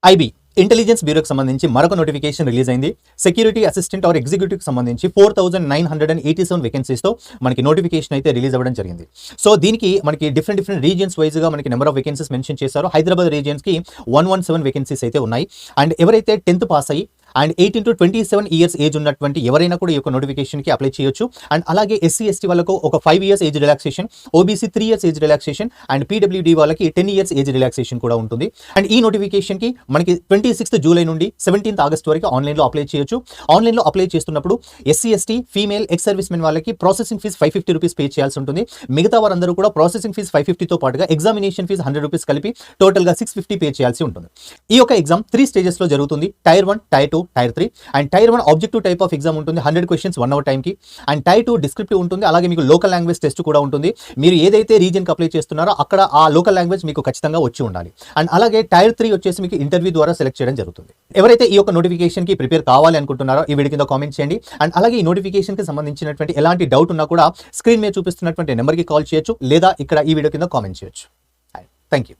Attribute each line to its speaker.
Speaker 1: IB intelligence బ్యూరోకి సంబంధించి మరొక notification release అయింది. సెక్యూరిటీ అసిస్టెంట్ ఆర్ ఎగ్జిక్యూటివ్కి సంబంధించి 4987 వేకెన్సీస్తో మనకి నోటిఫికేషన్ అయితే రిలీజ్ అవ్వడం జరిగింది. సో దీనికి మనకి డిఫరెంట్ రీజియన్స్ వైజ్గా మనకి నెంబర్ ఆఫ్ వేకెన్సీస్ మెన్షన్ చేశారు. హైదరాబాద్ రీజియన్స్కి 117 వేకెన్సీస్ అయితే ఉన్నాయి. అండ్ ఎవరైతే 10th పాస్ అయ్యి అండ్ 18 to 27 ఇయర్స్ ఏజ్ ఉన్నటువంటి ఎవరైనా కూడా ఈ యొక్క నోటిఫికేషన్కి అప్లై చేయొచ్చు. అండ్ అలాగే SC ST వాళ్ళకు ఒక 5 years age relaxation, OBC 3 years age relaxation and PWD వాళ్ళకి 10 years ఏజ్ రిలాక్సేషన్ కూడా ఉంటుంది. అండ్ ఈ నోటిఫికేషన్కి మనకి 26th జూలై నుండి 17th ఆగస్ట్ వరకు ఆన్లైన్లో అప్లై చేయొచ్చు. ఆన్లైన్లో అప్లై చేస్తున్నప్పుడు SC ST female ex service men వాళ్ళకి ప్రాసెసింగ్ ఫీజ్ 550 రూపీస్ పే చేయాల్సి ఉంటుంది. మిగతా వారందరూ కూడా ప్రాసెసింగ్ ఫీజ్ 550తో పాటుగా ఎగ్జామినేషన్ ఫీజ్ 100 రూపీస్ కలిపి టోటల్గా 650 పే చేయాల్సి ఉంటుంది. ఈ యొక్క ఎగ్జామ్ 3 స్టేజెస్లో జరుగుతుంది. Tier 1, Tier 2, Tier 3. And Tier 1 objective type of exam ఉంటుంది. 100 questions 1 hour టైంకి. అండ్ Tier 2 డిస్క్రిప్టివ్ ఉంటుంది. అలాగే మీకు లోకల్ లాంగ్వేజ్ టెస్ట్ కూడా ఉంటుంది. మీరు ఏదైతే రీజియన్కి అప్లై చేస్తున్నారో అక్కడ ఆ లోకల్ లాంగ్వేజ్ మీకు ఖచ్చితంగా వచ్చి ఉండాలి. అండ్ అలాగే Tier 3 వచ్చేసి మీకు ఇంటర్వ్యూ ద్వారా సెలెక్ట్ చేయడం జరుగుతుంది. ఎవరైతే ఈ యొక్క నోటిఫికేషన్కి ప్రిపేర్ కావాలి అనుకుంటున్నారో ఈ వీడియో కింద కామెంట్ చేయండి. అండ్ అలాగే ఈ నోటిఫికేషన్కి సంబంధించినటువంటి ఎలాంటి డౌట్ ఉన్నా కూడా స్క్రీన్ మీద చూపిస్తున్నటువంటి నెంబర్కి కాల్ చేయొచ్చు లేదా ఇక్కడ ఈ వీడియో కింద కామెంట్ చేయొచ్చు. Thank you.